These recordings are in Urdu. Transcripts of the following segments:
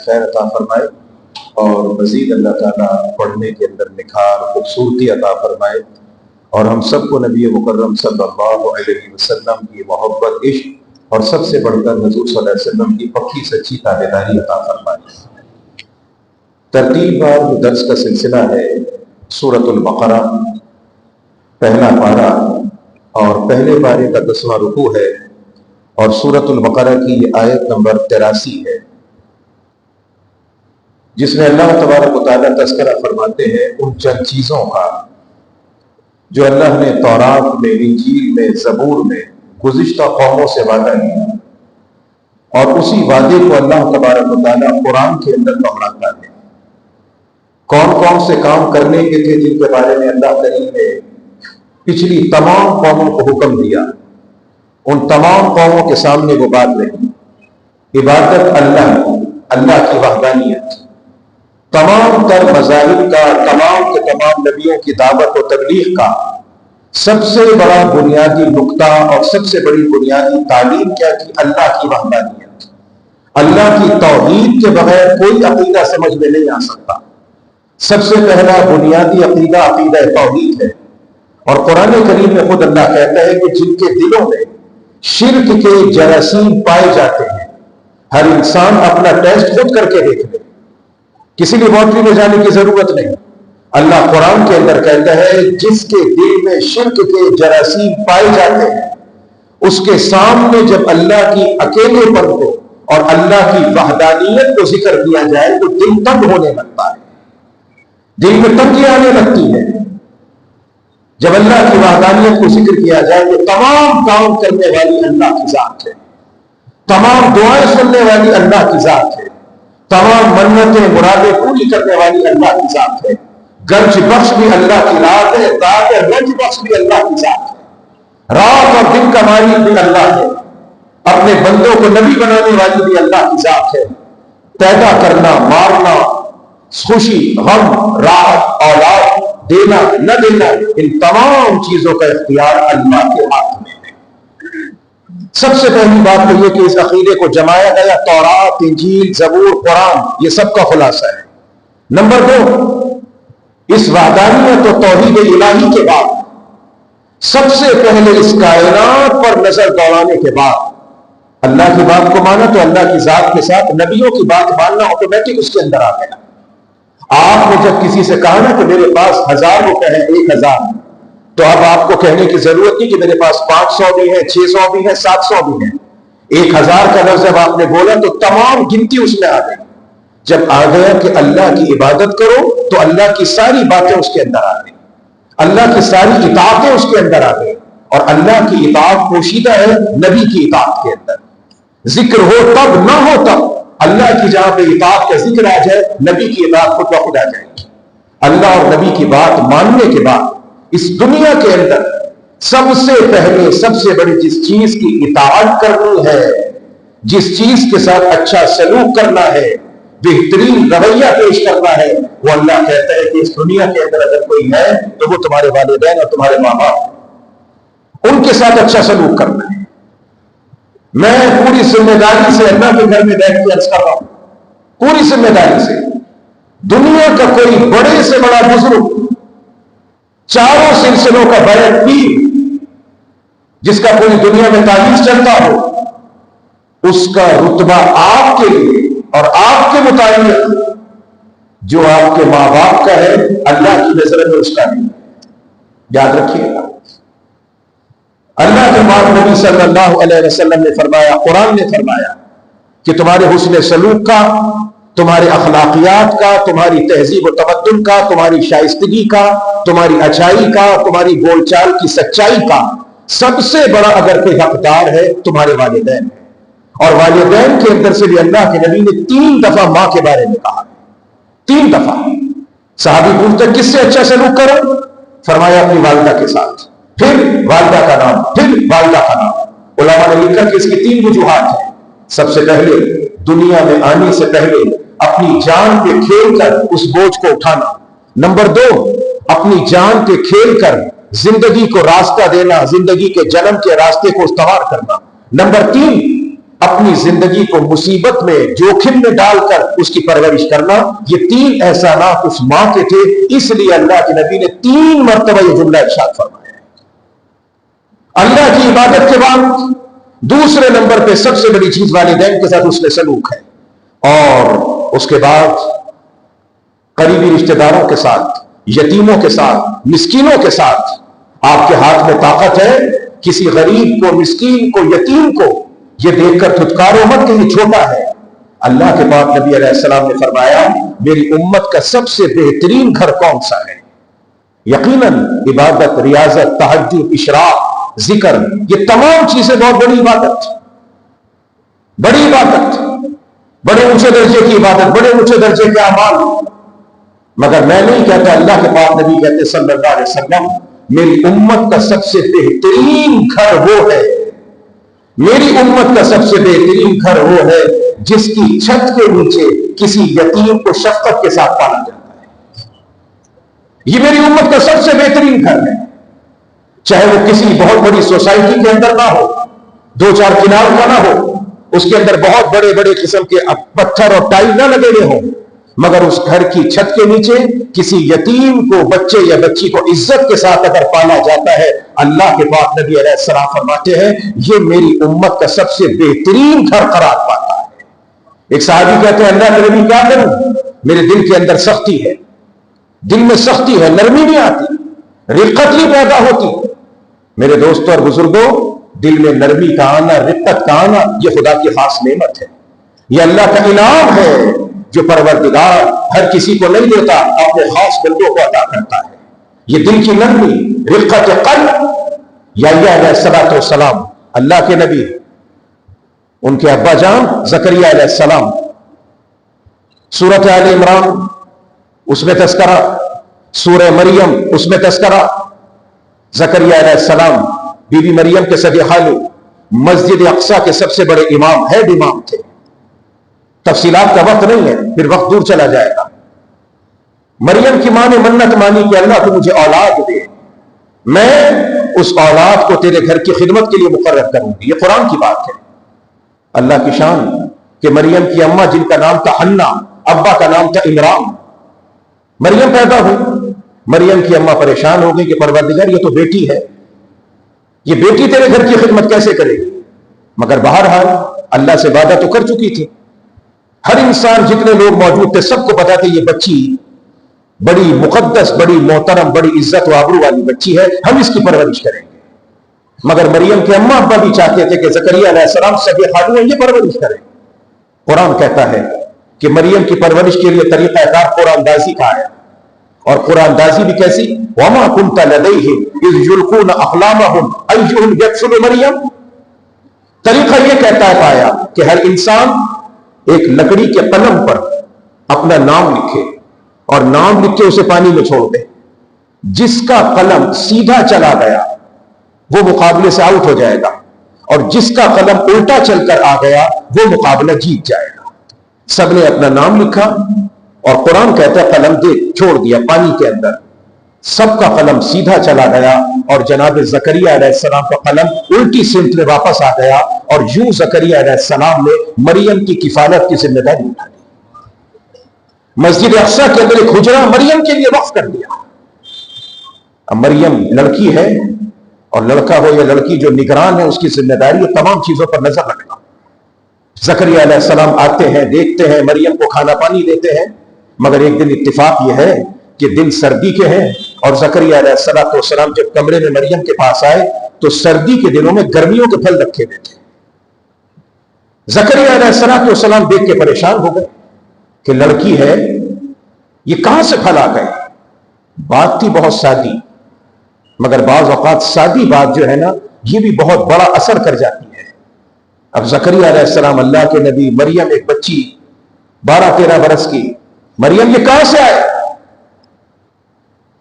خیر عطا فرمائے اور مزید اللہ تعالیٰ پڑھنے کے اندر نکھار خوبصورتی عطا فرمائے اور ہم سب کو نبی مکرم صلی اللہ علیہ وسلم کی محبت، عشق اور سب سے بڑھ کر حضور صلی اللہ علیہ وسلم کی پکی سچی تابعداری عطا فرمائے۔ ترتیب بار درس کا سلسلہ ہے سورۃ البقرہ، پہلا پارہ اور پہلے پارے کا 10واں رکوع ہے اور سورۃ البقرہ کی یہ آیت نمبر 83 ہے، جس میں اللہ تبارک و تعالیٰ تذکرہ فرماتے ہیں ان چند چیزوں کا جو اللہ نے تورات میں، انجیل میں، زبور میں گزشتہ قوموں سے وعدہ کیا اور اسی وعدے کو اللہ تبارک و تعالیٰ قرآن کے اندر دہراتا ہے۔ کون کون سے کام کرنے کے تھے جن کے بارے میں اللہ کریم نے پچھلی تمام قوموں کو حکم دیا، ان تمام قوموں کے سامنے وہ بات رہی۔ عبادت اللہ کی وحدانیت، تمام تر مذاہب کا، تمام کے تمام نبیوں کی دعوت و تبلیغ کا سب سے بڑا بنیادی نقطہ اور سب سے بڑی بنیادی تعلیم کیا کی؟ اللہ کی وحدانیت۔ اللہ کی توحید کے بغیر کوئی عقیدہ سمجھ میں نہیں آ سکتا۔ سب سے پہلا بنیادی عقیدہ عقیدہ توحید ہے، اور قرآن کریم میں خود اللہ کہتا ہے کہ جن کے دلوں میں شرک کے جراثیم پائے جاتے ہیں، ہر انسان اپنا ٹیسٹ خود کر کے دیکھ لے، کسی لیبارٹری میں جانے کی ضرورت نہیں۔ اللہ قرآن کے اندر کہتا ہے جس کے دل میں شرک کے جراثیم پائے جاتے ہیں، اس کے سامنے جب اللہ کی اکیلے پن کو اور اللہ کی وحدانیت کو ذکر کیا جائے تو دل تنگ ہونے لگتا ہے، دل میں تنگی آنے لگتی ہے۔ جب اللہ کی وحدانیت کو ذکر کیا جائے تو تمام کام کرنے والی اللہ کی ذات ہے، تمام دعائیں سننے والی اللہ کی ذات ہے، تمام منتیں مرادیں پوری کرنے والی اللہ کی ذات ہے، گنج بخش بھی اللہ کی ذات ہے، ذات رنج بخش بھی اللہ کی ذات ہے، رات اور دن کا مالک بھی اللہ ہے، اپنے بندوں کو نبی بنانے والی بھی اللہ کی ذات ہے، پیدا کرنا، مارنا، خوشی، غم، راحت، اولاد دینا نہ دینا، ان تمام چیزوں کا اختیار اللہ کے ہاتھ میں ہے۔ سب سے پہلی بات تو یہ کہ اس عقیدے کو جمایا گیا تورات، انجیل، زبور، قرآن، یہ سب کا خلاصہ ہے۔ نمبر 2، اس وحدانیت و توحید الہی کے بعد سب سے پہلے اس کائنات پر نظر دوڑانے کے بعد اللہ کی بات کو مانا تو اللہ کی ذات کے ساتھ نبیوں کی بات ماننا آٹومیٹک اس کے اندر آ گیا۔ آپ نے جب کسی سے کہا نا کہ میرے پاس 1000 روپے ہے، 1000، تو اب آپ کو کہنے کی ضرورت نہیں کہ میرے پاس 500 بھی ہے، 600 بھی ہے، 700 بھی ہے۔ 1000 کا لفظ جب آپ نے بولا تو تمام گنتی اس میں آ گئی۔ جب آ گیا کہ اللہ کی عبادت کرو تو اللہ کی ساری باتیں اس کے اندر آ گئی، اللہ کی ساری اطاعتیں اس کے اندر آ گئی، اور اللہ کی اطاعت پوشیدہ ہے نبی کی اطاعت کے اندر۔ ذکر ہو تب نہ ہو تب اللہ کی جہاں پہ اطاعت کا ذکر آ جائے، نبی کی اطاعت خود بخود آ جائے گی۔ اللہ اور نبی کی بات ماننے کے بعد اس دنیا کے اندر سب سے پہلے سب سے بڑی جس چیز کی اطاعت کرنی ہے، جس چیز کے ساتھ اچھا سلوک کرنا ہے، بہترین رویہ پیش کرنا ہے، وہ اللہ کہتا ہے کہ اس دنیا کے اندر اگر کوئی ہے تو وہ تمہارے والدین اور تمہارے ماں باپ، ان کے ساتھ اچھا سلوک کرنا ہے۔ میں پوری ذمہ داری سے اللہ کے گھر میں بیٹھ کے عرض کر رہا ہوں، پوری ذمہ داری سے، دنیا کا کوئی بڑے سے بڑا بزرگ، چاروں سلسلوں کا بڑا پیر، جس کا پوری دنیا میں تعریف چلتا ہو، اس کا رتبہ آپ کے لیے اور آپ کے مطابق جو آپ کے ماں باپ کا ہے، اللہ کی نظر میں اس کا نہیں۔ یاد رکھیے گا، اللہ کے پاک نبی صلی اللہ علیہ وسلم نے فرمایا، قرآن نے فرمایا کہ تمہارے حسن سلوک کا، تمہارے اخلاقیات کا، تمہاری تہذیب و تمدن کا، تمہاری شائستگی کا، تمہاری اچھائی کا، تمہاری بول چال کی سچائی کا سب سے بڑا اگر کوئی حقدار ہے تمہارے والدین ہے۔ اور والدین کے اندر سے بھی اللہ کے نبی نے 3 دفعہ ماں کے بارے میں کہا، 3 دفعہ۔ صحابی پوچھتے کس سے اچھا سلوک کرو؟ فرمایا اپنی والدہ کے ساتھ، پھر والدہ کا نام، پھر والدہ کا نام۔ علماء نے لکھا کہ اس کی 3 وجوہات ہیں۔ سب سے پہلے دنیا میں آنے سے پہلے اپنی جان پہ کھیل کر اس بوجھ کو اٹھانا۔ نمبر 2، اپنی جان پہ کھیل کر زندگی کو راستہ دینا، زندگی کے جنم کے راستے کو استوار کرنا۔ نمبر 3، اپنی زندگی کو مصیبت میں جوخم میں ڈال کر اس کی پرورش کرنا، یہ 3 احسانات اس ماں کے تھے، اس لیے اللہ کے نبی نے 3 مرتبہ یہ جملہ ارشاد فرمایا۔ اللہ کی عبادت کے بعد دوسرے نمبر پہ سب سے بڑی چیز والدین کے ساتھ حسن سلوک ہے، اور اس کے بعد قریبی رشتہ داروں کے ساتھ، یتیموں کے ساتھ، مسکینوں کے ساتھ۔ آپ کے ہاتھ میں طاقت ہے، کسی غریب کو، مسکین کو، یتیم کو یہ دیکھ کر دھتکارو مت کہ یہ چھوٹا ہے۔ اللہ کے پاک نبی علیہ السلام نے فرمایا میری امت کا سب سے بہترین گھر کون سا ہے؟ یقیناً عبادت، ریاضت، تہجد، اشراق، ذکر، یہ تمام چیزیں بہت بڑی عبادت، بڑی عبادت، بڑے اونچے درجے کی عبادت، بڑے اونچے درجے کے اعمال۔ مگر میں نہیں کہتا، اللہ کے پاک نبی کہتے صلی اللہ علیہ وسلم میری امت کا سب سے بہترین گھر وہ ہے، میری امت کا سب سے بہترین گھر وہ ہے جس کی چھت کے نیچے کسی یتیم کو شفقت کے ساتھ پالا جاتا ہے۔ یہ میری امت کا سب سے بہترین گھر ہے، چاہے وہ کسی بہت بڑی سوسائٹی کے اندر نہ ہو، 2-4 کنار کا نہ ہو، اس کے اندر بہت بڑے بڑے قسم کے پتھر اور ٹائل نہ لگے ہوئے ہوں، مگر اس گھر کی چھت کے نیچے کسی یتیم کو، بچے یا بچی کو عزت کے ساتھ اگر پالا جاتا ہے، اللہ کے پاک نبی علیہ السلام فرماتے ہیں یہ میری امت کا سب سے بہترین گھر قرار پاتا ہے۔ ایک صحابی کہتے ہیں اللہ کے نبی کیا کروں؟ میرے دل کے اندر سختی ہے، دل میں سختی ہے، نرمی نہیں آتی، رقت نہیں پیدا ہوتی۔ میرے دوستوں اور بزرگوں، دل میں نرمی کا آنا، رقت کا آنا، یہ خدا کی خاص نعمت ہے، یہ اللہ کا انعام ہے جو پروردگار ہر کسی کو نہیں دیتا، اپنے خاص بندوں کو عطا کرتا ہے۔ یہ دل کی نرمی، رقت قلب، یحییٰ علیہ الصلوۃ والسلام اللہ کے نبی، ان کے ابا جان زکریا علیہ السلام، سورۃ آل عمران اس میں تذکرہ، سورہ مریم اس میں تذکرہ۔ زکریا علیہ السلام بی بی مریم کے سگے خالو، مسجد اقصی کے سب سے بڑے امام، ہیڈ امام تھے۔ تفصیلات کا وقت نہیں ہے، پھر وقت دور چلا جائے گا۔ مریم کی ماں نے منت مانی کہ اللہ تو مجھے اولاد دے، میں اس اولاد کو تیرے گھر کی خدمت کے لیے مقرر کروں گی۔ یہ قرآن کی بات ہے، اللہ کی شان کہ مریم کی اماں جن کا نام تھا حنا، ابا کا نام تھا عمران، مریم پیدا ہوئی۔ مریم کی اماں پریشان ہو گئی کہ پروردگار یہ تو بیٹی ہے، یہ بیٹی تیرے گھر کی خدمت کیسے کرے گی؟ مگر بہرحال اللہ سے وعدہ تو کر چکی تھی۔ ہر انسان، جتنے لوگ موجود تھے، سب کو پتا تھا یہ بچی بڑی مقدس، بڑی محترم، بڑی عزت و آبرو والی بچی ہے، ہم اس کی پرورش کریں گے۔ مگر مریم کے اماں ابا بھی چاہتے تھے کہ زکریا علیہ السلام سگے خالو ہیں، یہ پرورش کریں۔ قرآن کہتا ہے کہ مریم کی پرورش کے لیے طریقہ کار قرآن دازی کا آیا، اور قرآن دازی بھی کیسی؟ وَمَا كُنْتَ لَدَيْهِمْ إِذْ يُلْقُونَ أَقْلَامَهُمْ أَيُّهُمْ يَكْفُلُ مریم۔ طریقہ یہ کہتا ہے پایا کہ ہر انسان ایک لکڑی کے قلم پر اپنا نام لکھے، اور نام لکھ کے اسے پانی میں چھوڑ دے، جس کا قلم سیدھا چلا گیا وہ مقابلے سے آؤٹ ہو جائے گا، اور جس کا قلم الٹا چل کر آ گیا وہ مقابلہ جیت جائے گا۔ سب نے اپنا نام لکھا، اور قرآن کہتا ہے قلم دے چھوڑ دیا پانی کے اندر، سب کا قلم سیدھا چلا گیا، اور جناب زکریا علیہ السلام کا قلم الٹی سمت میں واپس آ گیا، اور یوں زکریا علیہ السلام نے مریم کی کفالت کی ذمہ داری اٹھا لی۔ مسجد اقصی کے اندر ایک حجرہ مریم کے لیے وقف کر دیا۔ اب مریم لڑکی ہے، اور لڑکا ہو یا لڑکی، جو نگران ہے اس کی ذمہ داری ہے تمام چیزوں پر نظر رکھنا۔ زکریا علیہ السلام آتے ہیں، دیکھتے ہیں، مریم کو کھانا پانی دیتے ہیں، مگر ایک دن اتفاق یہ ہے کہ دن سردی کے ہیں، اور زکریا علیہ السلام جب کمرے میں مریم کے پاس آئے تو سردی کے دنوں میں گرمیوں کے پھل رکھے ہوئے تھے۔ زکریا علیہ السلام دیکھ کے پریشان ہو گئے کہ لڑکی ہے، یہ کہاں سے پھل آ گئے؟ بات تھی بہت سادی، مگر بعض اوقات سادی بات جو ہے نا، یہ بھی بہت بڑا اثر کر جاتی ہے۔ اب زکریا علیہ السلام اللہ کے نبی، مریم ایک بچی 12-13 برس کی، مریم یہ کہاں سے آئے؟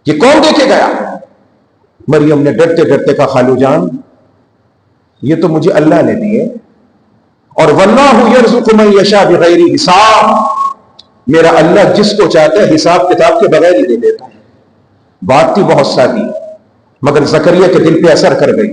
یہ کون دے کے گیا؟ مریم نے ڈرتے ڈرتے کہا خالو جان یہ تو مجھے اللہ نے دیے، اور واللہ یرزق من یشاء بغیر حساب، میرا اللہ جس کو چاہتا ہے حساب کتاب کے بغیر ہی دے دیتا ہے۔ بات تھی بہت سادی، مگر زکریا کے دل پہ اثر کر گئی۔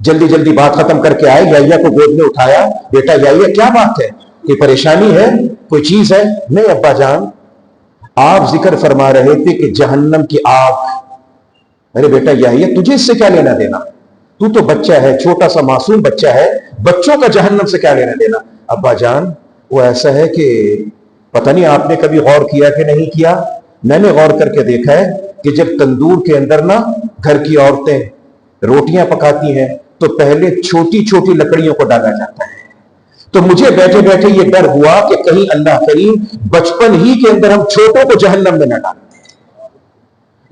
جلدی جلدی بات ختم کر کے آئے، یحییٰ کو گود میں اٹھایا، بیٹا یحییٰ کیا بات ہے، کوئی پریشانی ہے، کوئی چیز ہے؟ نہیں ابا جان، آپ ذکر فرما رہے تھے کہ جہنم کی آگ۔ ارے بیٹا یحییٰ تجھے اس سے کیا لینا دینا، تو تو بچہ ہے، چھوٹا سا معصوم بچہ ہے، بچوں کا جہنم سے کیا لینا دینا؟ ابا جان وہ ایسا ہے کہ پتہ نہیں آپ نے کبھی غور کیا کہ نہیں کیا، میں نے غور کر کے دیکھا ہے کہ جب تندور کے اندر نا گھر کی عورتیں روٹیاں پکاتی ہیں تو پہلے چھوٹی چھوٹی لکڑیوں کو ڈالا جاتا ہے۔ تو مجھے بیٹھے بیٹھے یہ ڈر ہوا کہ کہیں اللہ کریم بچپن ہی کے اندر ہم چھوٹوں کو جہنم میں نہ ڈالیں،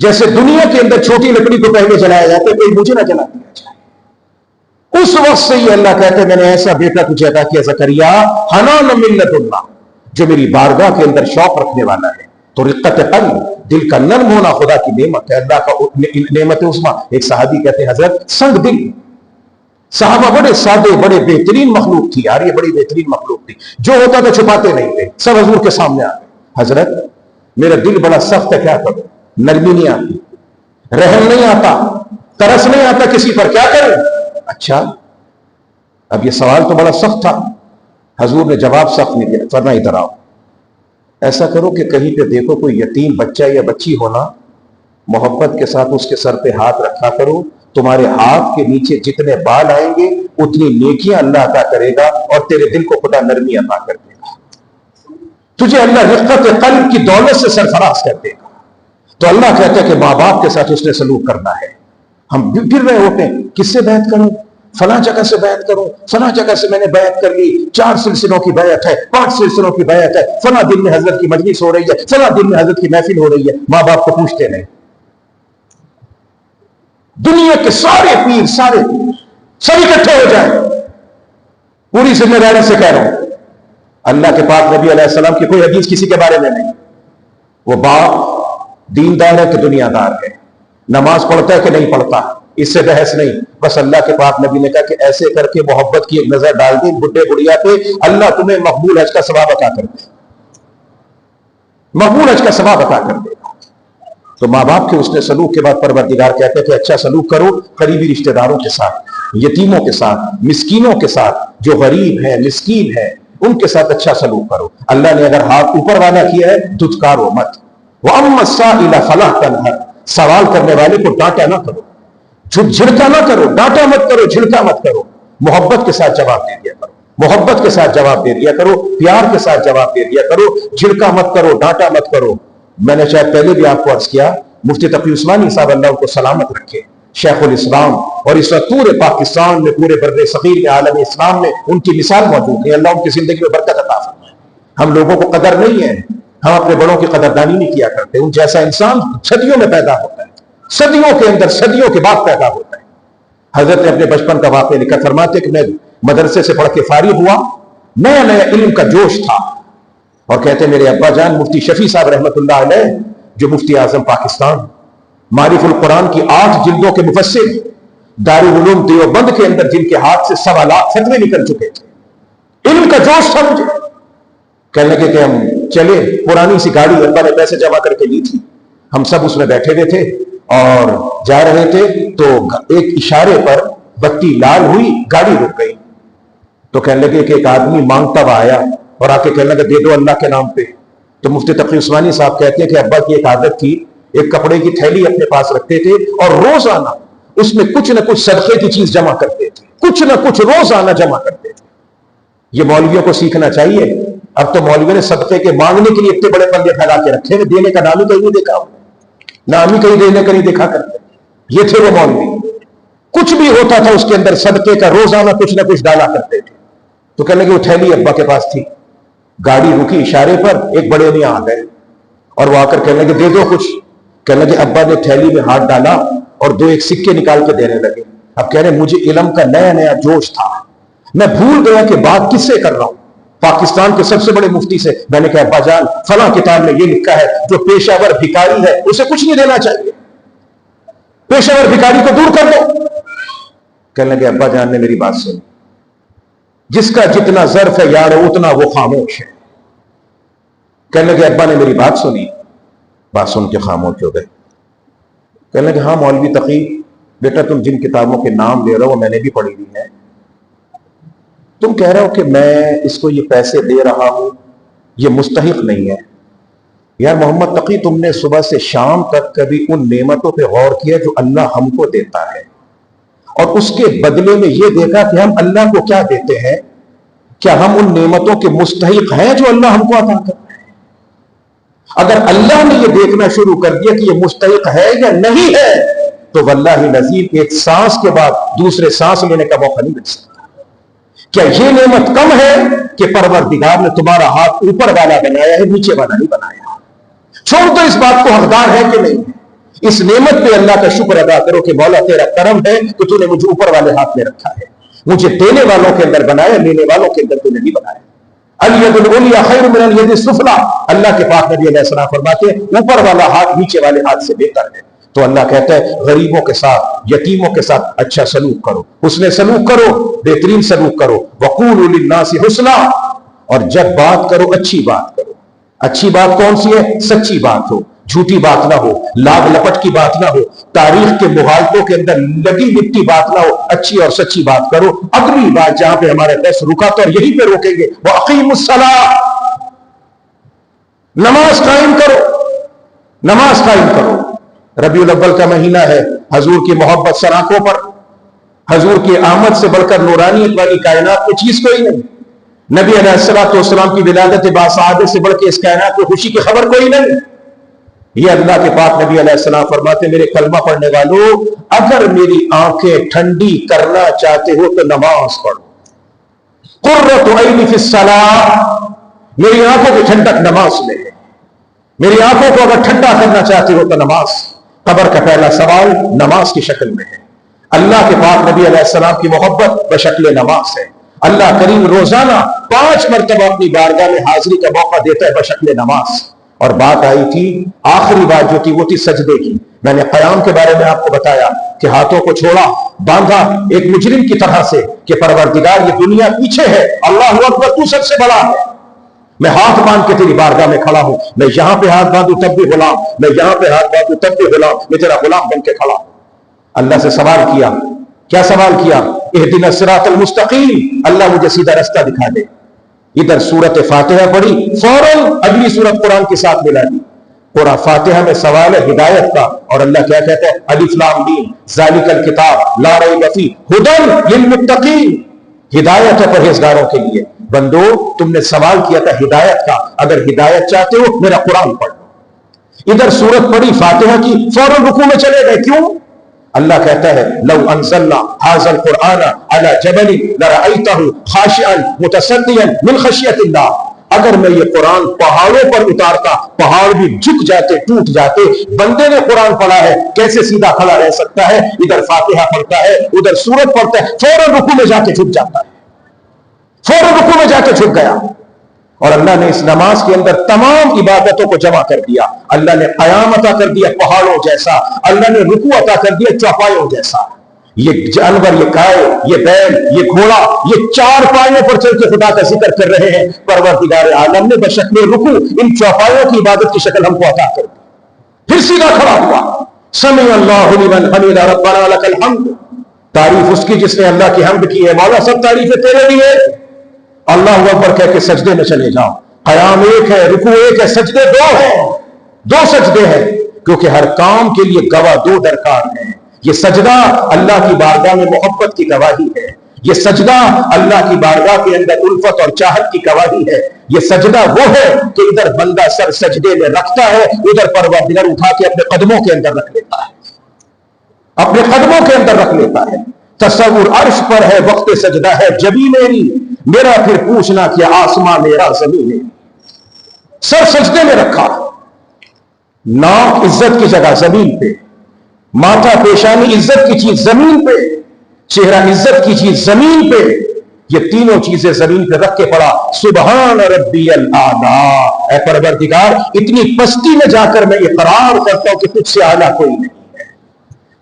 جیسے دنیا کے اندر چھوٹی لکڑی کو پہلے جلایا جاتا ہے، کوئی مجھے نہ جلا دیا جائے۔ اس وقت سے یہ اللہ کہتے ہیں میں نے ایسا بیٹا تجھے عطا کیا زکریا، حنان من لدن اللہ، جو میری بارگاہ کے اندر شوق رکھنے والا ہے۔ تو رقت قلب، دل کا نرم ہونا خدا کی نعمت ہے، اللہ کا نعمت عظمیٰ۔ ایک صحابی کہتے ہیں حضرت سنگ دل، صحابہ بڑے سادے، بڑے بہترین مخلوق تھی یار، یہ بڑی بہترین مخلوق تھی، جو ہوتا تھا چھپاتے نہیں تھے، سب حضور کے سامنے آ گئے، حضرت میرا دل بڑا سخت ہے، کیا کروں؟ نرمی نہیں آتی، رحم نہیں آتا، ترس نہیں آتا کسی پر، کیا کریں؟ اچھا اب یہ سوال تو بڑا سخت تھا، حضور نے جواب سخت نہیں دیا، فرمایا ادھر آؤ، ایسا کرو کہ کہیں پہ دیکھو کوئی یتیم بچہ یا بچی ہونا، محبت کے ساتھ اس کے سر پہ ہاتھ رکھا کرو، تمہارے ہاتھ کے نیچے جتنے بال آئیں گے اتنی نیکیاں اللہ عطا کرے گا، اور تیرے دل کو خدا نرمی عطا کر دے گا، تجھے اللہ رفقت قلب کی دولت سے سرفراز کر دے گا۔ تو اللہ کہتا ہے کہ ماں باپ کے ساتھ اس نے سلوک کرنا ہے۔ ہم گر رہے ہوتے ہیں، کس سے بیعت کروں؟ فلاں جگہ سے بیعت کروں، فلاں جگہ سے میں نے بیعت کر لی، 4 سلسلوں کی بیعت ہے، 5 سلسلوں کی بیعت ہے، فلاں دن میں حضرت کی مجلس ہو رہی ہے، فلاں دن میں حضرت کی محفل ہو رہی ہے، ماں باپ کو پوچھتے نہیں۔ دنیا کے سارے پیر سب اکٹھے ہو جائیں، پوری ذمہ داری سے کہہ رہا ہوں، اللہ کے پاک نبی علیہ السلام کی کوئی حدیث کسی کے بارے میں نہیں، وہ باپ دیندار ہے کہ دنیا دار ہے، نماز پڑھتا ہے کہ نہیں پڑھتا، اس سے بحث نہیں، بس اللہ کے پاک نبی نے کہا کہ ایسے کر کے محبت کی ایک نظر ڈال دی بڈھے بڑھیا پہ، اللہ تمہیں مقبول حج کا ثواب عطا کر دے، مقبول حج کا ثواب عطا کر دے گا۔ تو ماں باپ کے اس نے سلوک کے بعد پروردگار کہتے ہیں کہ اچھا سلوک کرو قریبی رشتہ داروں کے ساتھ، یتیموں کے ساتھ، مسکینوں کے ساتھ، جو غریب ہیں مسکین ہیں ان کے ساتھ اچھا سلوک کرو۔ اللہ نے اگر ہاتھ اوپر والا کیا ہے دھتکارو مت، وَأَمَّا السَّائِلَ فَلَا تَنْهَرْ، سوال کرنے والے کو ڈانٹا نہ کرو، جھڑکا نہ کرو، ڈانٹا مت کرو، جھڑکا مت کرو، محبت کے ساتھ جواب دے دیا کرو، محبت کے ساتھ جواب دے دیا کرو، پیار کے ساتھ جواب دے دیا کرو، جھڑکا مت کرو، ڈانٹا مت کرو۔ میں نے شاید پہلے بھی آپ کو عرض کیا، مفتی تقی عثمانی صاحب اللہ ان کو سلامت رکھے، شیخ الاسلام، اور اس وقت پورے پاکستان میں، پورے بر صغیر میں، عالم اسلام میں ان کی مثال موجود ہے، اللہ ان کی زندگی میں برکت عطا فرمائے۔ ہم لوگوں کو قدر نہیں ہے، ہم اپنے بڑوں کی قدردانی نہیں کیا کرتے، ان جیسا انسان صدیوں میں پیدا ہوتا ہے، صدیوں کے اندر، صدیوں کے بعد پیدا ہوتا ہے۔ حضرت نے اپنے بچپن کا واقعہ لکھا، فرماتے کہ میں مدرسے سے پڑھ کے فارغ ہوا، نیا نیا علم کا جوش تھا، اور کہتے میرے ابا جان مفتی شفیع صاحب رحمت اللہ علیہ، جو مفتی اعظم پاکستان، معرف القرآن کی 8 جلدوں کے مفسر، دارالعلوم دیوبند کے اندر جن کے ہاتھ سے 1.25 لاکھ فتوے نکل چکے تھے، علم کا جوش تھا مجھے، کہنے لگے کہ ہم چلے، پرانی سی گاڑی ابا نے پیسے جمع کر کے لی تھی، ہم سب اس میں بیٹھے ہوئے تھے اور جا رہے تھے، تو ایک اشارے پر بتی لال ہوئی، گاڑی رک گئی، تو کہنے لگے کہ ایک آدمی مانگتا ہوا آیا اور آ کے کہنے لگا دے دو اللہ کے نام پہ۔ تو مفتی تقی عثمانی صاحب کہتے ہیں کہ ابا کی ایک عادت تھی، ایک کپڑے کی تھیلی اپنے پاس رکھتے تھے اور روزانہ اس میں کچھ نہ کچھ صدقے کی چیز جمع کرتے تھے، کچھ نہ کچھ روزانہ جمع کرتے تھے۔ یہ مولویوں کو سیکھنا چاہیے، اب تو مولویوں نے صدقے کے مانگنے کے لیے اتنے بڑے پلے پھیلا کے رکھے ہیں، دینے کا نام ہی کہیں نہیں دیکھا، نام ہی کہیں دینے کا نہیں دیکھا کرتے۔ یہ تھے وہ مولوی، کچھ بھی ہوتا تھا اس کے اندر صدقے کا روزانہ کچھ نہ کچھ ڈالا کرتے تھے۔ تو کہنے لگے وہ تھیلی ابا کے پاس تھی، گاڑی رکی اشارے پر، ایک بڑے میاں آ گئے اور وہ آ کر کہنے لگے دے دو کچھ، کہنے لگے ابا نے تھیلی میں ہاتھ ڈالا اور 2 سکے نکال کے دینے لگے۔ اب کہہ رہے مجھے علم کا نیا نیا جوش تھا، میں بھول گیا کہ بات کس سے کر رہا ہوں، پاکستان کے سب سے بڑے مفتی سے۔ میں نے کہا ابا جان فلاں کتاب میں یہ لکھا ہے جو پیشہ ور بھکاری ہے اسے کچھ نہیں دینا چاہیے، پیشہ ور بھکاری کو دور کر دو۔ کہنے لگے ابا جان نے میری بات سنی، جس کا جتنا ظرف ہے یارو اتنا وہ خاموش ہے۔ کہنے لگے ابا نے میری بات سنی، بات سن کے خاموش ہو گئے۔ کہنے لگے ہاں مولوی تقی بیٹا تم جن کتابوں کے نام لے رہے ہو میں نے بھی پڑھی ہوئی ہے. تم کہہ رہے ہو کہ میں اس کو یہ پیسے دے رہا ہوں، یہ مستحق نہیں ہے. یار محمد تقی، تم نے صبح سے شام تک کبھی ان نعمتوں پہ غور کیا جو اللہ ہم کو دیتا ہے، اور اس کے بدلے میں یہ دیکھا کہ ہم اللہ کو کیا دیتے ہیں؟ کیا ہم ان نعمتوں کے مستحق ہیں جو اللہ ہم کو عطا کرتا ہے؟ اگر اللہ نے یہ دیکھنا شروع کر دیا کہ یہ مستحق ہے یا نہیں ہے، تو واللہ العظیم ایک سانس کے بعد دوسرے سانس لینے کا موقع نہیں مل سکتا. کیا یہ نعمت کم ہے کہ پروردگار نے تمہارا ہاتھ اوپر والا بنایا ہے، نیچے والا نہیں بنایا؟ چھوڑ دو اس بات کو حقدار ہے کہ نہیں. اس نعمت پہ اللہ کا شکر ادا کرو کہ مولا تیرا کرم ہے کہ تو نے مجھے اوپر والے ہاتھ میں رکھا ہے، مجھے دینے والوں کے اندر بنایا، لینے والوں کے اندر تو نے نہیں بنایا. الید العلیٰ خیر من الید السفلیٰ، اللہ کے پاک نبی علیہ السلام فرماتے ہیں اوپر والا ہاتھ نیچے والے ہاتھ سے بہتر ہے. تو اللہ کہتا ہے غریبوں کے ساتھ، یتیموں کے ساتھ اچھا سلوک کرو، حسن سلوک کرو، بہترین سلوک کرو. وقولوا للناس حسنا، اور جب بات کرو اچھی بات کرو. اچھی بات کون سی ہے؟ سچی بات ہو، جھوٹی بات نہ ہو، لاگ لپٹ کی بات نہ ہو، تاریخ کے مغالطوں کے اندر لگی مٹی بات نہ ہو، اچھی اور سچی بات کرو. اگلی بات جہاں پہ ہمارے درس رکا تو یہیں پہ روکیں گے، وَأَقِیمُوا الصَّلَاةَ، نماز قائم کرو، نماز قائم کرو. ربیع الاول کا مہینہ ہے، حضور کی محبت سراخوں پر، حضور کی آمد سے بڑھ کر نورانیت والی کائنات میں چیز کوئی نہیں. نبی علیہ السلام کی ولادت باسعادت سے بڑھ کے اس کائنات میں خوشی کی خبر کوئی نہیں. یہ اللہ کے پاک نبی علیہ السلام فرماتے میرے کلمہ پڑھنے والوں، اگر میری آنکھیں ٹھنڈی کرنا چاہتے ہو تو نماز پڑھو. قرۃ عینی فی الصلاۃ، میری آنکھوں کی ٹھنڈک نماز میں ہے. میری آنکھوں کو اگر ٹھنڈا کرنا چاہتے ہو تو نماز. قبر کا پہلا سوال نماز کی شکل میں ہے. اللہ کے پاک نبی علیہ السلام کی محبت بشکل نماز ہے. اللہ کریم روزانہ 5 مرتبہ اپنی بارگاہ میں حاضری کا موقع دیتا ہے بشکل نماز. اور بات آئی تھی، آخری بات جو تھی وہ تھی سجدے کی. میں نے قیام کے بارے میں آپ کو بتایا کہ ہاتھوں کو چھوڑا، باندھا ایک مجرم کی طرح سے کہ پروردگار یہ دنیا پیچھے ہے، اللہ اکبر تو سب سے بڑا ہے. میں ہاتھ باندھ کے تیری بارگاہ میں کھڑا ہوں، میں یہاں پہ ہاتھ باندھوں تب بھی غلام، میں یہاں پہ ہاتھ باندھوں تب بھی غلام، میں تیرا غلام بن کے کھڑا ہوں. اللہ سے سوال کیا، کیا سوال کیا؟ اہدنا الصراط المستقیم، اللہ مجھے سیدھا رستہ دکھا دے. ادھر سورت فاتحہ پڑھی، فوراً اگلی سورت قرآن کے ساتھ ملا دی. قرآن فاتحہ میں سوال ہے ہدایت کا، اور اللہ کیا کہتا ہے؟ الف لام میم ذالک الکتاب لا ریب فیہ ھدی للمتقین، ہدایت ہے پرہیزگاروں کے لیے. بندو تم نے سوال کیا تھا ہدایت کا، اگر ہدایت چاہتے ہو میرا قرآن پڑھ لو. ادھر سورت پڑھی فاتحہ کی، فوراً رکوع میں چلے گئے. کیوں؟ اللہ کہتا ہے لو انزلنا ھذا القرآن علی جبل لرأیتہ خاشعا متصدعا من خشیۃ اللہ، اگر میں یہ قرآن پہاڑوں پر اتارتا پہاڑ بھی جھک جاتے، ٹوٹ جاتے. بندے نے قرآن پڑھا ہے، کیسے سیدھا کھڑا رہ سکتا ہے؟ ادھر فاتحہ پڑھتا ہے، ادھر سورت پڑھتا ہے، فوراً رکوع میں جا کے جھک جاتا ہے، فوراً رکوع میں جا کے جھک گیا. اور اللہ نے اس نماز کے اندر تمام عبادتوں کو جمع کر دیا. اللہ نے قیام عطا کر دیا پہاڑوں جیسا، اللہ نے رکوع عطا کر دیا چوپایوں جیسا. یہ جانور، یہ گائے، یہ بیل، یہ گھوڑا، یہ 4 پایوں پر چل کے خدا کا ذکر کر رہے ہیں. پروردگار عالم نے بشکل رکوع ان چوپایوں کی عبادت کی شکل ہم کو عطا کر دی. پھر سیدھا کھڑا ہوا، سمع اللہ لمن حمد ربنا لک الحمد، تعریف اس کی جس نے اللہ کی حمد کی ہے. مولا سب تعریفیں تیرے لیے. اللہ اکبر کہہ کے سجدے میں چلے جاؤ. قیام ایک ہے، رکوع ایک ہے، سجدے 2 ہیں. 2 سجدے ہیں، کیونکہ ہر کام کے لیے گواہ 2 درکار ہیں. یہ سجدہ اللہ کی بارگاہ میں محبت کی گواہی ہے. یہ سجدہ اللہ کی بارگاہ کے اندر الفت اور چاہت کی گواہی ہے. یہ سجدہ وہ ہے کہ ادھر بندہ سر سجدے میں رکھتا ہے، ادھر پروردگار اٹھا کے اپنے قدموں کے اندر رکھ لیتا ہے، اپنے قدموں کے اندر رکھ لیتا ہے. تصور عرش پر ہے، وقت سجدہ ہے جبی میری، میرا پھر پوچھنا کیا آسمان میرا زمین میری. سر سجدے میں رکھا، ناک عزت کی جگہ زمین پہ، ماتھا پیشانی عزت کی چیز زمین پہ، چہرہ عزت کی چیز زمین پہ. یہ تینوں چیزیں زمین پہ رکھ کے پڑا سبحان ربی الاعلی، اے پروردگار اتنی پستی میں جا کر میں اقرار کرتا ہوں کہ تجھ سے اعلیٰ کوئی نہیں ہے،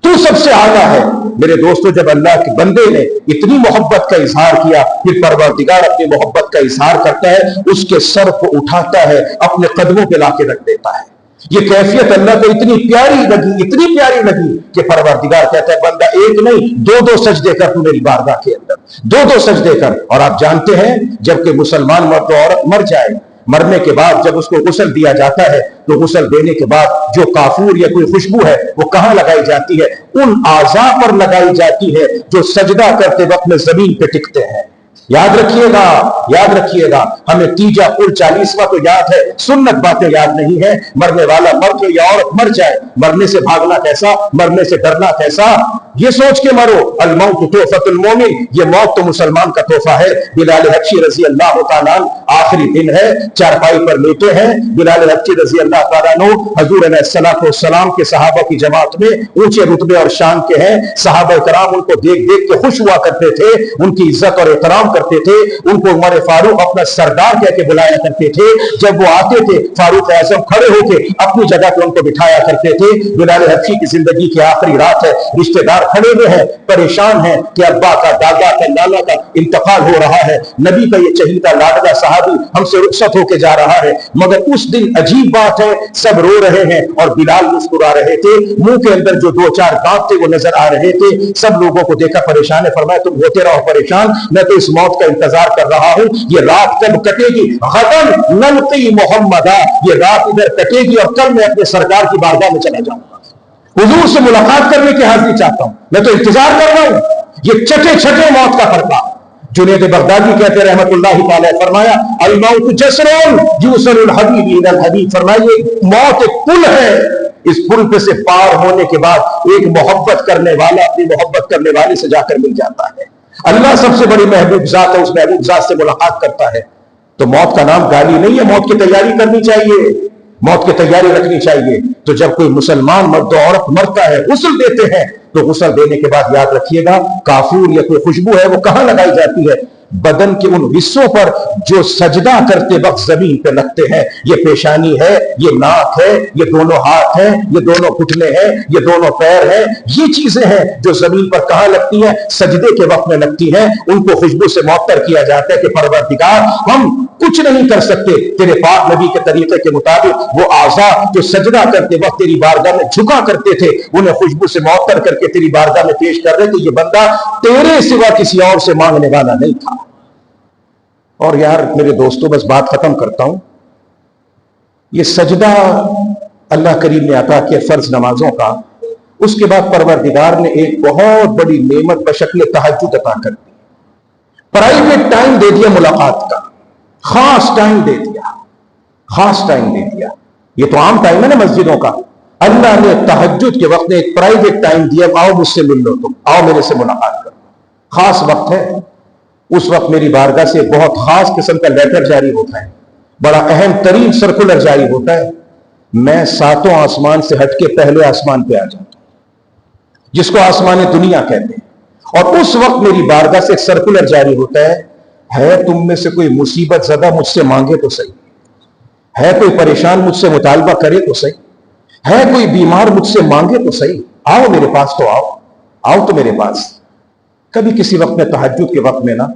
تو سب سے اعلیٰ ہے. میرے دوستو جب اللہ کے بندے نے اتنی محبت کا اظہار کیا، پھر پروردگار اپنی محبت کا اظہار کرتا ہے، اس کے سر کو اٹھاتا ہے، اپنے قدموں پہ لا کے رکھ دیتا ہے. یہ کیفیت اللہ کو اتنی پیاری لگی کہ پروردگار کہتا ہے بندہ ایک نہیں دو سجدے کر تو میری بارگاہ کے اندر، دو سجدے کر۔ اور آپ جانتے ہیں جب کہ مسلمان مرد و عورت مر جائے، مرنے کے بعد جب اس کو غسل دیا جاتا ہے تو غسل دینے کے بعد جو کافور یا کوئی خوشبو ہے وہ کہاں لگائی جاتی ہے؟ ان اعضاء پر لگائی جاتی ہے جو سجدہ کرتے وقت میں زمین پہ ٹکتے ہیں۔ یاد رکھیے گا ہمیں تیجا پل 40واں تو یاد ہے، سنت باتیں یاد نہیں ہے۔ مرنے والا مرد ہو یا عورت مر جائے، مرنے سے بھاگنا کیسا، مرنے سے ڈرنا کیسا، یہ سوچ کے مرو الموت تحفۃ المومن، یہ موت تو مسلمان کا تحفہ ہے۔ بلال حبشی رضی اللہ تعالیٰ عنہ آخری دن ہے، چارپائی پر لیٹے ہیں بلال حبشی رضی اللہ تعالیٰ عنہ، حضور علیہ السلام کے صحابہ کی جماعت میں اونچے رتبے اور شان کے ہیں، صحابہ کرام ان کو دیکھ کے خوش ہوا کرتے تھے، ان کی عزت اور احترام کرتے تھے، ان کو عمر فاروق اپنا سردار کہہ کے بلایا کرتے تھے۔ جب وہ آتے تھے فاروق اعظم کھڑے ہو کے اپنی جگہ پہ ان کو بٹھایا کرتے تھے۔ بلال حبشی کی زندگی کی آخری رات ہے، رشتہ دار کھڑے ہوئے ہیں، پریشان ہیں کہ ابا کا، دادا کا، لالا کا انتقال ہو رہا ہے، نبی کا یہ چہیتا لاڈلا صحابی ہم سے رخصت ہو کے جا رہا ہے۔ مگر اس دن عجیب بات ہے، سب رو رہے ہیں اور بلال مسکرا رہے تھے، منہ کے اندر جو 2-4 دانت تھے وہ نظر آ رہے تھے۔ سب لوگوں کو دیکھا پریشان ہے، فرمایا تم ہوتے رہو پریشان، میں تو اس موت کا انتظار کر رہا ہوں، یہ رات کب کٹے گی؟ غدن نلقی محمدا، یہ رات ادھر کٹے گی اور کل میں اپنے سرکار کی بارگاہ میں چلا جاؤں گا، حضور سے ملاقات کرنے کی حاضری چاہتا ہوں، میں تو انتظار کر رہا ہوں۔ یہ چھٹے موت کا فرقہ جنید بغدادی کہتے رحمت اللہ تعالی، فرمایا الموت جسر یوصل الحبیب الی الحبیب، فرمایا یہ موت ایک پل ہے، اس پل پہ سے پار ہونے کے بعد ایک محبت کرنے والا اپنی محبت کرنے والے سے جا کر مل جاتا ہے۔ اللہ سب سے بڑی محبوب ذات ہے، اس محبوب ذات سے ملاقات کرتا ہے۔ تو موت کا نام گالی نہیں ہے، موت کی تیاری کرنی چاہیے، موت کی تیاری رکھنی چاہیے۔ تو جب کوئی مسلمان مرد و عورت مرتا ہے، غسل دیتے ہیں، تو غسل دینے کے بعد یاد رکھیے گا کافور یا کوئی خوشبو ہے وہ کہاں لگائی جاتی ہے؟ بدن کے ان حصوں پر جو سجدہ کرتے وقت زمین پہ لگتے ہیں۔ یہ پیشانی ہے، یہ ناک ہے، یہ دونوں ہاتھ ہیں، یہ دونوں گھٹنے ہیں، یہ دونوں پیر ہیں، یہ چیزیں ہیں جو زمین پر کہاں لگتی ہیں؟ سجدے کے وقت میں لگتی ہیں۔ ان کو خوشبو سے معطر کیا جاتا ہے کہ پروردگار ہم کچھ نہیں کر سکتے، تیرے پاک نبی کے طریقے کے مطابق وہ اعضاء جو سجدہ کرتے وقت تیری بارگاہ میں جھکا کرتے تھے، انہیں خوشبو سے معطر کر کے تیری بارگاہ میں پیش کر رہے تھے۔ یہ بندہ تیرے سوا کسی اور سے مانگنے والا نہیں تھا۔ اور یار میرے دوستوں بس بات ختم کرتا ہوں، یہ سجدہ اللہ کریم نے عطا کیا فرض نمازوں کا، اس کے بعد پروردگار نے ایک بہت بڑی نعمت بشکل تہجد عطا کر دی، پرائیویٹ ٹائم دے دیا ملاقات کا، خاص ٹائم دے دیا۔ یہ تو عام ٹائم ہے نا مسجدوں کا، اللہ نے تہجد کے وقت میں ایک پرائیویٹ ٹائم دیا، آؤ مجھ سے مل لو، تم آؤ میرے سے ملاقات کرو، خاص وقت ہے۔ اس وقت میری بارگاہ سے بہت خاص قسم کا لیٹر جاری ہوتا ہے، بڑا اہم ترین سرکولر جاری ہوتا ہے، میں 7 آسمان سے ہٹ کے پہلے آسمان پہ آ جاتا ہوں، جس کو آسمان دنیا کہتے ہیں۔ اور اس وقت میری بارگاہ سے ایک سرکولر جاری ہوتا ہے تم میں سے کوئی مصیبت زدہ مجھ سے مانگے تو صحیح، ہے کوئی پریشان مجھ سے مطالبہ کرے تو صحیح، ہے کوئی بیمار مجھ سے مانگے تو صحیح، آؤ میرے پاس تو آؤ تو میرے پاس۔ کبھی کسی وقت میں تہجد کے وقت میں نا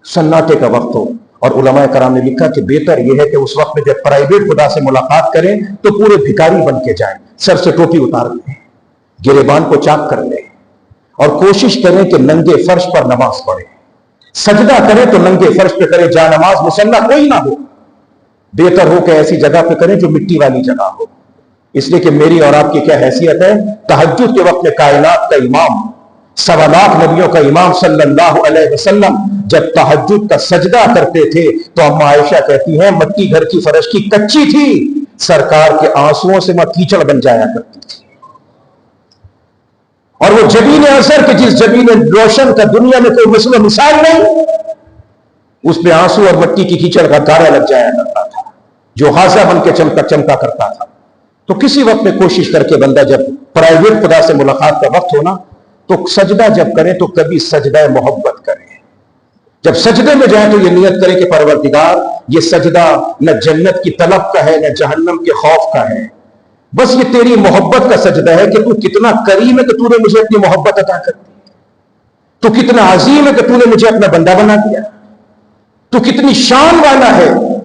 سناٹے کا وقت ہو، اور علماء کرام نے لکھا کہ بہتر یہ ہے کہ اس وقت میں جب پرائیویٹ خدا سے ملاقات کریں تو پورے بھکاری بن کے جائیں، سر سے ٹوپی اتار لیں، گریبان کو چاک کر لیں، اور کوشش کریں کہ ننگے فرش پر نماز پڑھیں، سجدہ کریں تو ننگے فرش پہ کریں، جا نماز مصلی کوئی نہ ہو، بہتر ہو کہ ایسی جگہ پہ کریں جو مٹی والی جگہ ہو، اس لیے کہ میری اور آپ کی کیا حیثیت ہے؟ تہجد کے وقت میں کائنات کا امام، 1.25 لاکھ نبیوں کا امام صلی اللہ علیہ وسلم جب تہجد کا سجدہ کرتے تھے تو اما عائشہ کہتی ہیں مٹی گھر کی فرش کی کچی تھی، سرکار کے آنسوؤں سے وہ کیچڑ بن جایا کرتی تھی، اور وہ جبین اثر کے جس جبین روشن کا دنیا میں کوئی مثل و مثال نہیں، اس پہ آنسو اور مٹی کی کیچڑ کا گارا لگ جایا کرتا تھا جو غازہ بن کے چمکا کرتا تھا۔ تو کسی وقت میں کوشش کر کے بندہ جب پرائیویٹ خدا سے ملاقات کا وقت ہونا تو سجدہ جب کریں تو کبھی سجدہ محبت کریں، جب سجدے میں جائیں تو یہ نیت کریں کہ پروردگار یہ سجدہ نہ جنت کی طلب کا ہے نہ جہنم کے خوف کا ہے، بس یہ تیری محبت کا سجدہ ہے کہ تو کتنا کریم ہے کہ تو نے مجھے اپنی محبت عطا کر دی، تو کتنا عظیم ہے کہ تو نے مجھے اپنا بندہ بنا دیا، تو کتنی شان والا ہے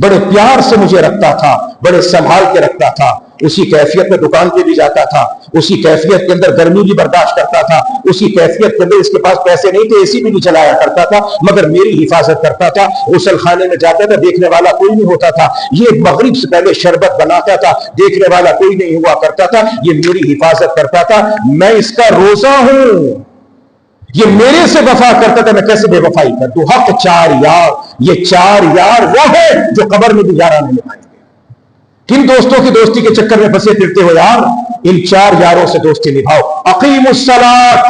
بڑے پیار سے مجھے رکھتا تھا، بڑے سنبھال کے رکھتا تھا، اسی کیفیت میں دکان پہ بھی جاتا تھا، اسی کیفیت کے اندر گرمی بھی برداشت کرتا تھا، اسی کیفیت کے اندر اس کے پاس پیسے نہیں تھے، اے سی بھی نہیں چلایا کرتا تھا، مگر میری حفاظت کرتا تھا۔ غسل خانے میں جاتا تھا، دیکھنے والا کوئی نہیں ہوتا تھا، یہ مغرب سے پہلے شربت بناتا تھا، دیکھنے والا کوئی نہیں ہوا کرتا تھا، یہ میری حفاظت کرتا تھا۔ میں اس کا روزہ ہوں، یہ میرے سے وفا کرتا تھا، میں کیسے بے وفائی کر دوں؟ حق چار یار، یہ چار یار وہ ہے جو قبر میں بھی یارانہ نبھائیں گے۔ کن دوستوں کی دوستی کے چکر میں پھنسے پھرتے ہو یار؟ ان چار یاروں سے دوستی نبھاؤ۔ اقیم الصلاۃ،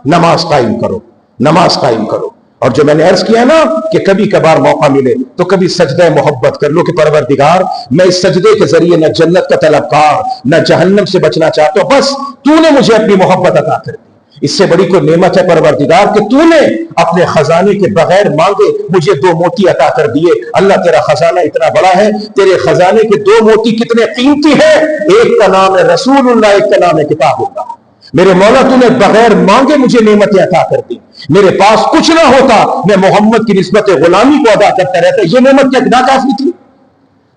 نماز قائم کرو، نماز قائم کرو۔ اور جو میں نے عرض کیا نا کہ کبھی کبھار موقع ملے تو کبھی سجدہ محبت کر لو کہ پروردگار میں اس سجدے کے ذریعے نہ جنت کا طلبکار نہ جہنم سے بچنا چاہتا ہوں، بس تو نے مجھے اپنی محبت عطا کر دی۔ اس سے بڑی کوئی نعمت ہے پروردگار کہ تو نے اپنے خزانے کے بغیر مانگے مجھے 2 موتی عطا کر دیے۔ اللہ تیرا خزانہ اتنا بڑا ہے، تیرے خزانے کے 2 موتی کتنے قیمتی ہیں، ایک کا نام ہے رسول اللہ، ایک کا نام ہے کتاب اللہ۔ میرے مولا تو نے بغیر مانگے مجھے نعمتیں عطا کر دی، میرے پاس کچھ نہ ہوتا میں محمد کی نسبت غلامی کو ادا کرتا رہتا، یہ نعمت کیا ناکافی تھی؟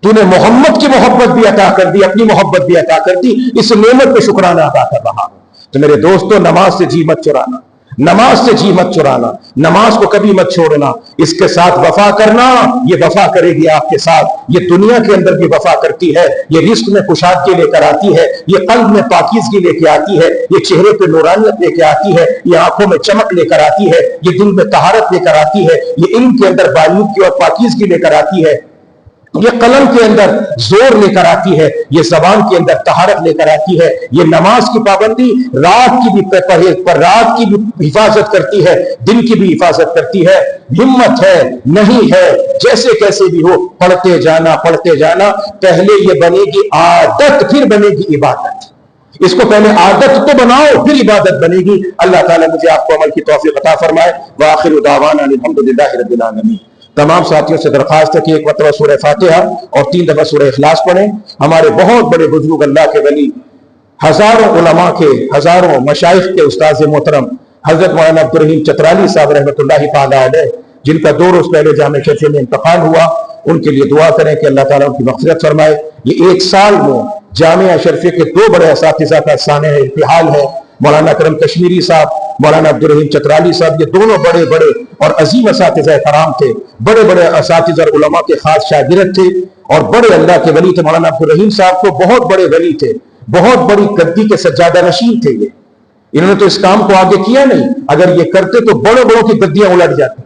تو نے محمد کی محبت بھی عطا کر دی، اپنی محبت بھی عطا کر دی، اس نعمت پہ شکرانہ ادا کر رہا ہوں۔ تو میرے دوستو، نماز سے جی مت چرانا، نماز سے جی مت چرانا، نماز کو کبھی مت چھوڑنا، اس کے ساتھ وفا کرنا، یہ وفا کرے گی آپ کے ساتھ، یہ دنیا کے اندر بھی وفا کرتی ہے، یہ رزق میں کشادگی لے کر آتی ہے، یہ قلب میں پاکیزگی لے کے آتی ہے، یہ چہرے پہ نورانیت لے کے آتی ہے، یہ آنکھوں میں چمک لے کر آتی ہے، یہ دل میں طہارت لے کر آتی ہے، یہ علم کے اندر باریکی اور پاکیزگی لے کر آتی ہے، یہ قلم کے اندر زور لے کر آتی ہے، یہ زبان کے اندر طہارت لے کر آتی ہے، یہ نماز کی پابندی رات کی بھی پرہیز پر رات کی بھی حفاظت کرتی ہے، دن کی بھی حفاظت کرتی ہے۔ ہمت ہے نہیں ہے جیسے کیسے بھی ہو پڑھتے جانا، پڑھتے جانا، پہلے یہ بنے گی عادت، پھر بنے گی عبادت۔ اس کو پہلے عادت تو بناؤ، پھر عبادت بنے گی۔ اللہ تعالیٰ مجھے آپ کو عمل کی توفیق عطا فرمائے۔ وآخر دعوانا الحمدللہ رب العالمین۔ تمام ساتھیوں سے درخواست ہے کہ ایک مرتبہ سورہ فاتحہ اور 3 دفعہ سورہ اخلاص پڑھیں۔ ہمارے بہت بڑے بزرگ اللہ کے ولی، ہزاروں علماء کے، ہزاروں مشائخ کے استاذ محترم حضرت مولانا عبدالرحیم چترالی صاحب رحمۃ اللہ تعالی علیہ، جن کا 2 روز پہلے جامع شریف میں انتقال ہوا، ان کے لیے دعا کریں کہ اللہ تعالیٰ ان کی مغفرت فرمائے۔ یہ 1 سال میں جامعہ شریف کے 2 بڑے اساتذہ کا سانحہ ارتحال ہے، مولانا کرم کشمیری صاحب، مولانا عبدالرحیم چترالی صاحب۔ یہ دونوں بڑے بڑے اور عظیم اساتذہ کرام تھے، بڑے بڑے اساتذہ اور علماء کے خاص شاگرد تھے اور بڑے اللہ کے ولی تھے۔ مولانا عبدالرحیم صاحب کو بہت بڑے ولی تھے، بہت بڑی گدی کے سجادہ نشین تھے۔ یہ انہوں نے تو اس کام کو آگے کیا نہیں، اگر یہ کرتے تو بڑے بڑوں کی گدیاں الٹ جاتی،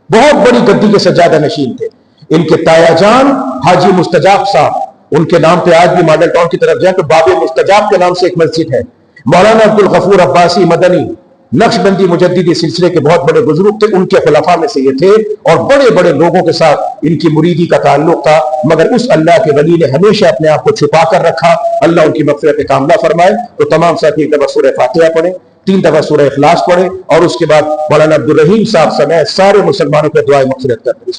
بہت بڑی گدی کے سجادہ نشین تھے۔ ان کے تایا جان حاجی مستجاب صاحب، ان کے نام پہ آج بھی ماڈل ٹاؤن کی طرف جائیں تو باب مستجاب کے نام سے ایک مسجد ہے۔ مولانا عبدالغفور عباسی مدنی نقشبندی مجددی سلسلے کے بہت بڑے بزرگ تھے، ان کے خلفاء میں سے یہ تھے، اور بڑے بڑے لوگوں کے ساتھ ان کی مریدی کا تعلق تھا، مگر اس اللہ کے ولی نے ہمیشہ اپنے آپ کو چھپا کر رکھا۔ اللہ ان کی مغفرت کاملہ فرمائے۔ تو تمام ساتھی 1 دفعہ سورہ فاتحہ پڑھیں، 3 دفعہ سورہ اخلاص پڑھیں، اور اس کے بعد مولانا عبدالرحیم صاحب سمیت سارے مسلمانوں کو دعائے مغفرت کرتے ہیں۔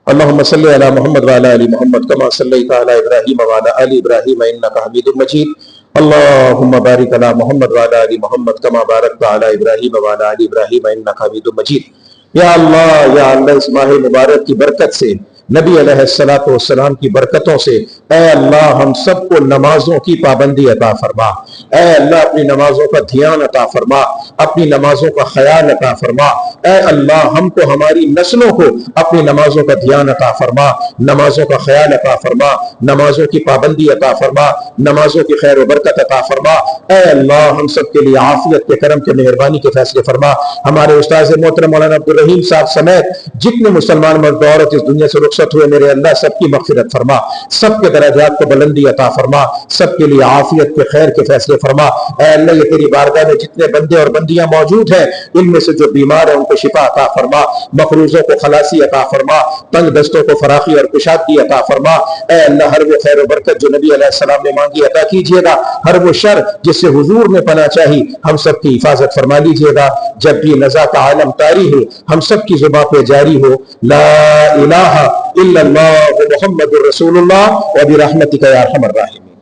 اللهم صل على محمد وعلى ال محمد كما صليت على ابراهيم وعلى ال ابراهيم انك حميد مجيد اللهم بارك على محمد وعلى ال محمد كما باركت على ابراهيم وعلى ال ابراهيم انك حميد مجيد۔ یا اللہ اس ماہ مبارک کی برکت سے، نبی علیہ الصلوۃ والسلام کی برکتوں سے، اے اللہ ہم سب کو نمازوں کی پابندی عطا فرما، اے اللہ اپنی نمازوں کا دھیان عطا فرما، اپنی نمازوں کا خیال عطا فرما، اے اللہ ہم کو ہماری نسلوں کو اپنی نمازوں کا دھیان عطا فرما، نمازوں کا خیال عطا فرما، نمازوں کی پابندی عطا فرما، نمازوں کی خیر و برکت عطا فرما، اے اللہ ہم سب کے لیے عافیت کے کرم کے مہربانی کے فیصلے فرما۔ ہمارے استاذ محترم مولانا عبدالرحیم صاحب سمیت جتنے مسلمان مرد و عورت اس دنیا سے رخصت ہوئے، میرے اللہ سب کی مغفرت فرما، سب کے درجات کو بلندی عطا فرما، سب کے لیے عافیت کے خیر کے فیصلے فرما۔ اے اللہ یہ تیری بارگاہ میں جتنے بندے اور بندیاں موجود ہیں، ان میں سے جو بیمار ہیں ان کو شفا عطا فرما، مقروضوں کو خلاصی عطا فرما، تنگ دستوں کو فراخی اور کشادگی عطا فرما۔ اے اللہ ہر وہ خیر و برکت جو نبی علیہ السلام نے مانگی عطا کیجیے گا، ہر وہ شر جس سے حضور نے پناہ چاہی ہم سب کی حفاظت فرما لیجیے گا۔ جب بھی نزا کا عالم طاری ہو، ہم سب کی زبان پہ جاری ہو لا الہ الا اللہ محمد رسول اللہ وبرحمتک یا ارحم الراحمین۔